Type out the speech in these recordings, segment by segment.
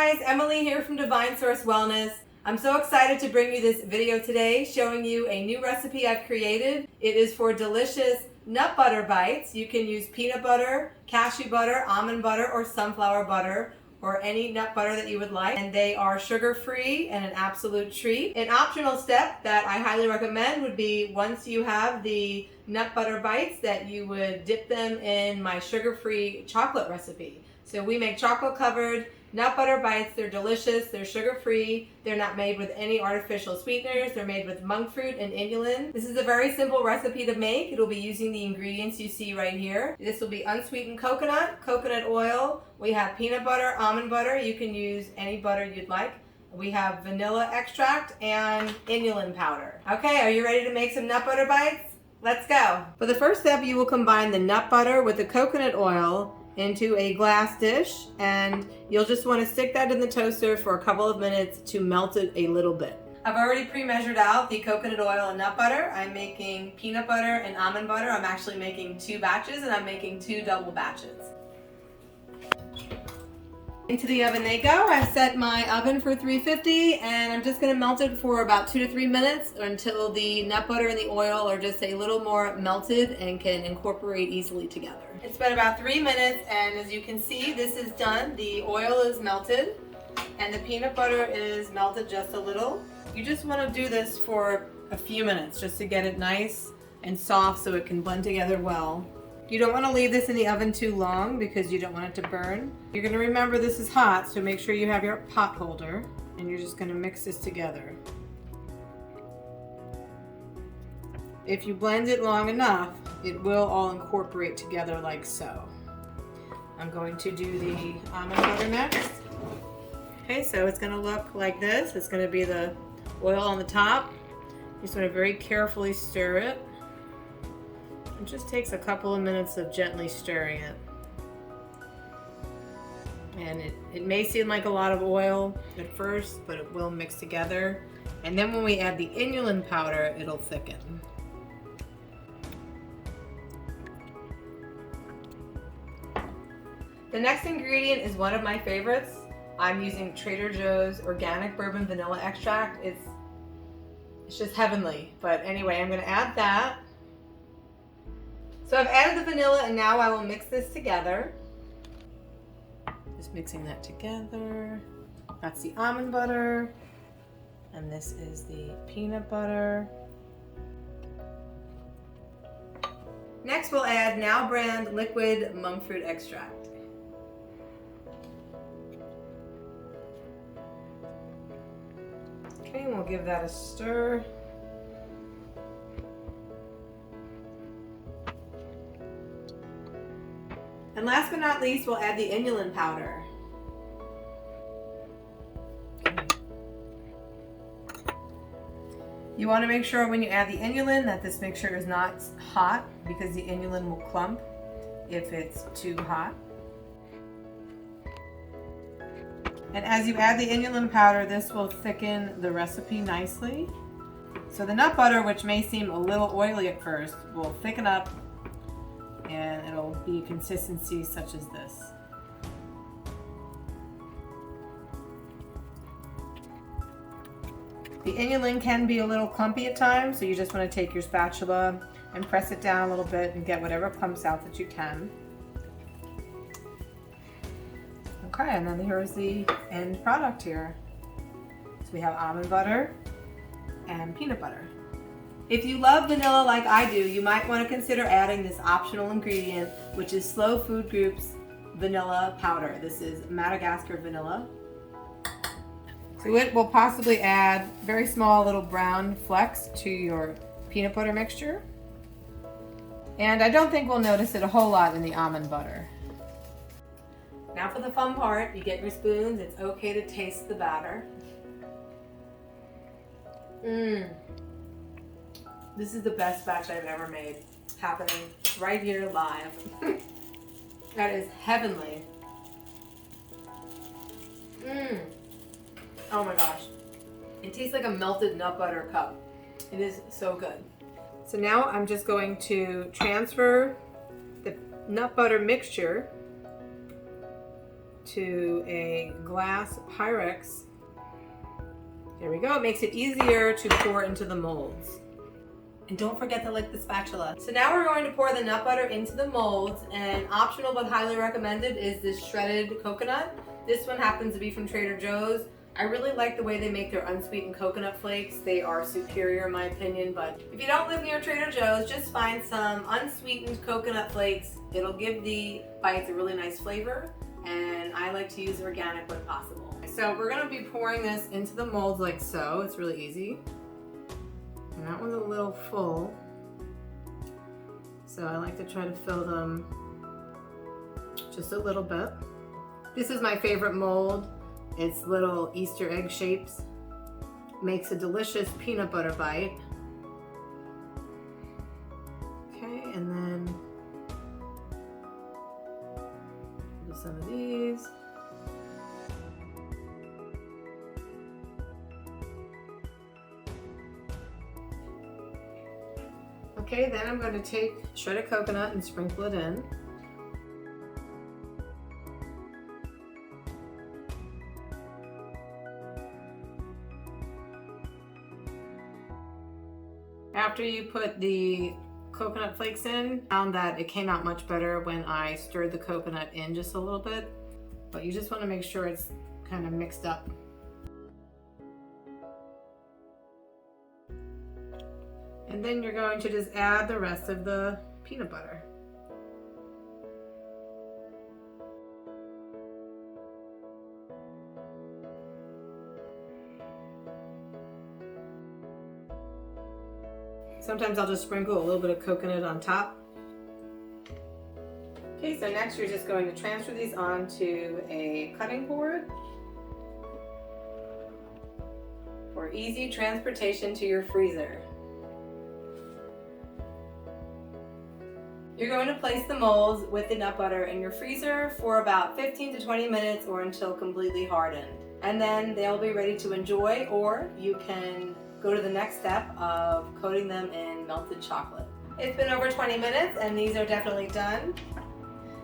guys, Emily here from Divine Source Wellness. I'm so excited to bring you this video today showing you a new recipe I've created. It is for delicious nut butter bites. You can use peanut butter, cashew butter, almond butter, or sunflower butter, or any nut butter that you would like. And they are sugar-free and an absolute treat. An optional step that I highly recommend would be once you have the nut butter bites that you would dip them in my sugar-free chocolate recipe. So we make chocolate-covered nut butter bites. They're delicious, they're sugar-free, they're not made with any artificial sweeteners, they're made with monk fruit and inulin. This is a very simple recipe to make. It'll be using the ingredients you see right here. This will be unsweetened coconut, coconut oil, we have peanut butter, almond butter, you can use any butter you'd like. We have vanilla extract and inulin powder. Okay, are you ready to make some nut butter bites? Let's go. For the first step, you will combine the nut butter with the coconut oil into a glass dish, and you'll just want to stick that in the toaster for a couple of minutes to melt it a little bit. I've already pre-measured out the coconut oil and nut butter. I'm making peanut butter and almond butter. I'm actually making 2 batches, and I'm making 2 double batches. Into the oven they go. I've set my oven for 350, and I'm just going to melt it for about 2 to 3 minutes until the nut butter and the oil are just a little more melted and can incorporate easily together. It's been about 3 minutes, and as you can see, this is done. The oil is melted and the peanut butter is melted just a little. You just want to do this for a few minutes just to get it nice and soft so it can blend together well. You don't want to leave this in the oven too long because you don't want it to burn. You're going to remember this is hot, so make sure you have your pot holder, and you're just going to mix this together. If you blend it long enough, it will all incorporate together like so. I'm going to do the almond butter next. Okay, so it's going to look like this. It's going to be the oil on the top. You just want to very carefully stir it. It just takes a couple of minutes of gently stirring it. And it may seem like a lot of oil at first, but it will mix together. And then when we add the inulin powder, it'll thicken. The next ingredient is one of my favorites. I'm using Trader Joe's organic bourbon vanilla extract. It's just heavenly. But anyway, I'm going to add that. So I've added the vanilla, and now I will mix this together. Just mixing that together. That's the almond butter, and this is the peanut butter. Next we'll add Now brand liquid monk fruit extract. Okay, and we'll give that a stir. And last but not least, we'll add the inulin powder. You want to make sure when you add the inulin that this mixture is not hot, because the inulin will clump if it's too hot. And as you add the inulin powder, this will thicken the recipe nicely. So the nut butter, which may seem a little oily at first, will thicken up, and it'll be consistency such as this. The inulin can be a little clumpy at times, so you just want to take your spatula and press it down a little bit and get whatever clumps out that you can. Okay, and then here's the end product here. So we have almond butter and peanut butter. If you love vanilla like I do, you might want to consider adding this optional ingredient, which is Slow Food Group's vanilla powder. This is Madagascar Vanilla. So it will possibly add very small little brown flecks to your peanut butter mixture. And I don't think we'll notice it a whole lot in the almond butter. Now for the fun part, you get your spoons. It's okay to taste the batter. This is the best batch I've ever made, happening right here live. That is heavenly. Oh my gosh. It tastes like a melted nut butter cup. It is so good. So now I'm just going to transfer the nut butter mixture into a glass Pyrex. There we go. It makes it easier to pour into the molds. And don't forget to lick the spatula. So now we're going to pour the nut butter into the molds, and optional but highly recommended is this shredded coconut. This one happens to be from Trader Joe's. I really like the way they make their unsweetened coconut flakes. They are superior in my opinion, but if you don't live near Trader Joe's, just find some unsweetened coconut flakes. It'll give the bites a really nice flavor, and I like to use organic when possible. So we're gonna be pouring this into the molds like so. It's really easy. And that one's a little full, so I like to try to fill them just a little bit. This is my favorite mold. It's little Easter egg shapes. Makes a delicious peanut butter bite. Okay, and then do some of these. Okay, then I'm going to take shredded coconut and sprinkle it in. After you put the coconut flakes in, I found that it came out much better when I stirred the coconut in just a little bit, but you just want to make sure it's kind of mixed up. And then you're going to just add the rest of the peanut butter. Sometimes I'll just sprinkle a little bit of coconut on top. Okay, so next you're just going to transfer these onto a cutting board for easy transportation to your freezer. You're going to place the molds with the nut butter in your freezer for about 15 to 20 minutes or until completely hardened. And then they'll be ready to enjoy, or you can go to the next step of coating them in melted chocolate. It's been over 20 minutes and these are definitely done.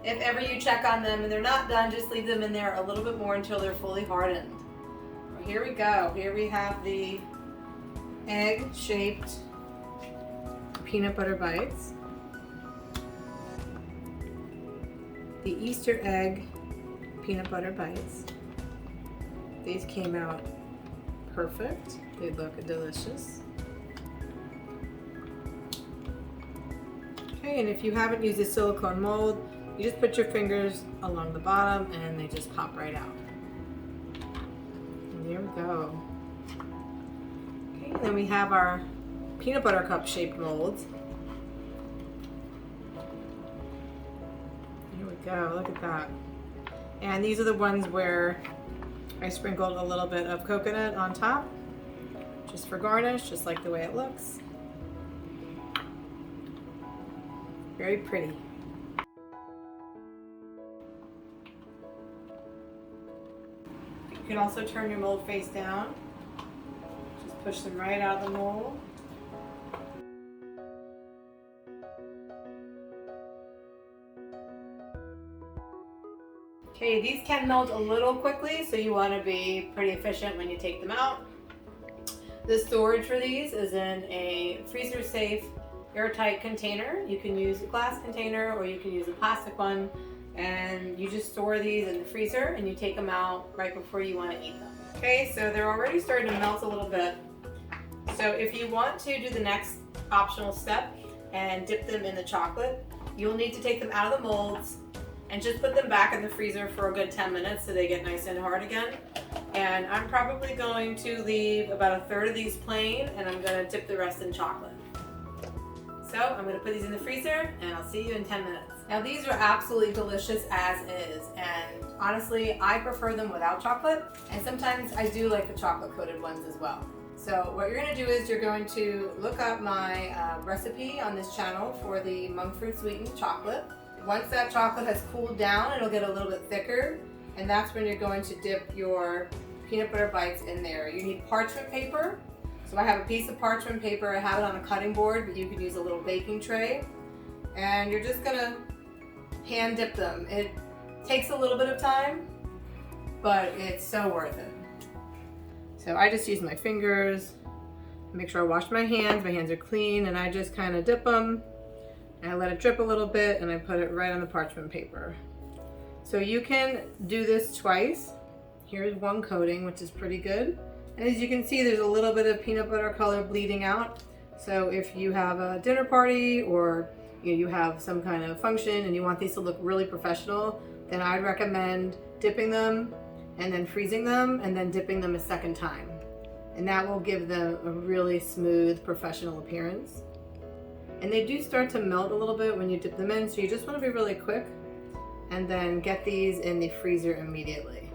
If ever you check on them and they're not done, just leave them in there a little bit more until they're fully hardened. Well, here we go. Here we have the egg-shaped peanut butter bites. The Easter egg peanut butter bites. These came out perfect. They look delicious. Okay, and if you haven't used a silicone mold, you just put your fingers along the bottom and they just pop right out. And there we go. Okay, and then we have our peanut butter cup shaped molds. Go, look at that. And these are the ones where I sprinkled a little bit of coconut on top, just for garnish, just like the way it looks. Very pretty. You can also turn your mold face down. Just push them right out of the mold. Okay, these can melt a little quickly, so you want to be pretty efficient when you take them out. The storage for these is in a freezer-safe, airtight container. You can use a glass container or you can use a plastic one, and you just store these in the freezer and you take them out right before you want to eat them. Okay, so they're already starting to melt a little bit. So if you want to do the next optional step and dip them in the chocolate, you'll need to take them out of the molds and just put them back in the freezer for a good 10 minutes so they get nice and hard again. And I'm probably going to leave about a third of these plain, and I'm going to dip the rest in chocolate. So I'm going to put these in the freezer and I'll see you in 10 minutes. Now these are absolutely delicious as is, and honestly I prefer them without chocolate, and sometimes I do like the chocolate coated ones as well. So what you're going to do is you're going to look up my recipe on this channel for the Monkfruit sweetened chocolate. Once that chocolate has cooled down, it'll get a little bit thicker, and that's when you're going to dip your peanut butter bites in there. You need parchment paper. So I have a piece of parchment paper. I have it on a cutting board, but you could use a little baking tray. And you're just gonna hand dip them. It takes a little bit of time, but it's so worth it. So I just use my fingers, make sure I wash my hands are clean, and I just kind of dip them, and I let it drip a little bit, and I put it right on the parchment paper. So you can do this twice. Here's one coating, which is pretty good. And as you can see, there's a little bit of peanut butter color bleeding out. So if you have a dinner party or you have some kind of function and you want these to look really professional, then I'd recommend dipping them and then freezing them and then dipping them a second time. And that will give them a really smooth, professional appearance. And they do start to melt a little bit when you dip them in, so you just want to be really quick and then get these in the freezer immediately.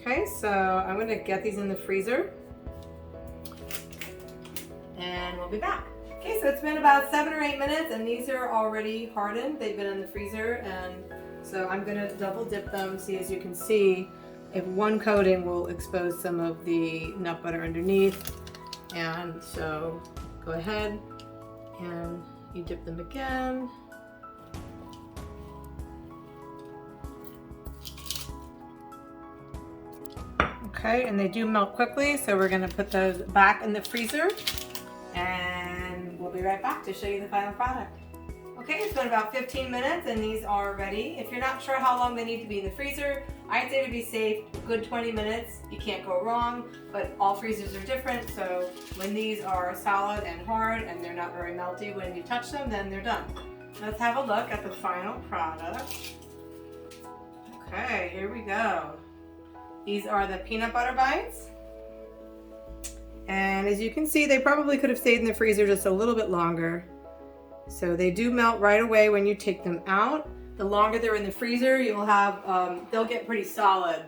Okay, so I'm going to get these in the freezer and we'll be back. Okay, so it's been about 7 or 8 minutes and these are already hardened. They've been in the freezer, and so I'm going to double dip them. See, as you can see, if one coating will expose some of the nut butter underneath, and so go ahead and you dip them again. Okay, and they do melt quickly, so we're going to put those back in the freezer and we'll be right back to show you the final product. Okay, it's been about 15 minutes and these are ready. If you're not sure how long they need to be in the freezer, I'd say to be safe, a good 20 minutes. You can't go wrong, but all freezers are different, so when these are solid and hard and they're not very melty when you touch them, then they're done. Let's have a look at the final product. Okay, here we go. These are the peanut butter bites. And as you can see, they probably could have stayed in the freezer just a little bit longer. So they do melt right away when you take them out. The longer they're in the freezer, you'll have, they'll get pretty solid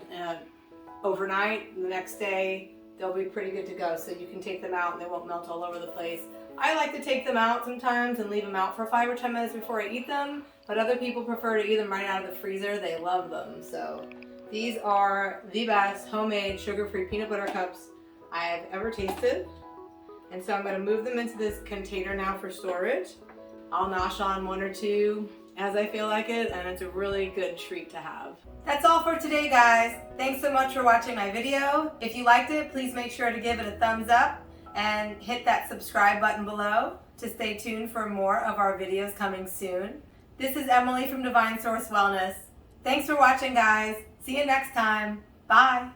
overnight. The next day, they'll be pretty good to go. So you can take them out and they won't melt all over the place. I like to take them out sometimes and leave them out for 5 or 10 minutes before I eat them, but other people prefer to eat them right out of the freezer. They love them. So these are the best homemade sugar-free peanut butter cups I have ever tasted. And so I'm going to move them into this container now for storage. I'll nosh on 1 or 2 as I feel like it, and it's a really good treat to have. That's all for today, guys. Thanks so much for watching my video. If you liked it, please make sure to give it a thumbs up and hit that subscribe button below to stay tuned for more of our videos coming soon. This is Emily from Divine Source Wellness. Thanks for watching, guys. See you next time. Bye.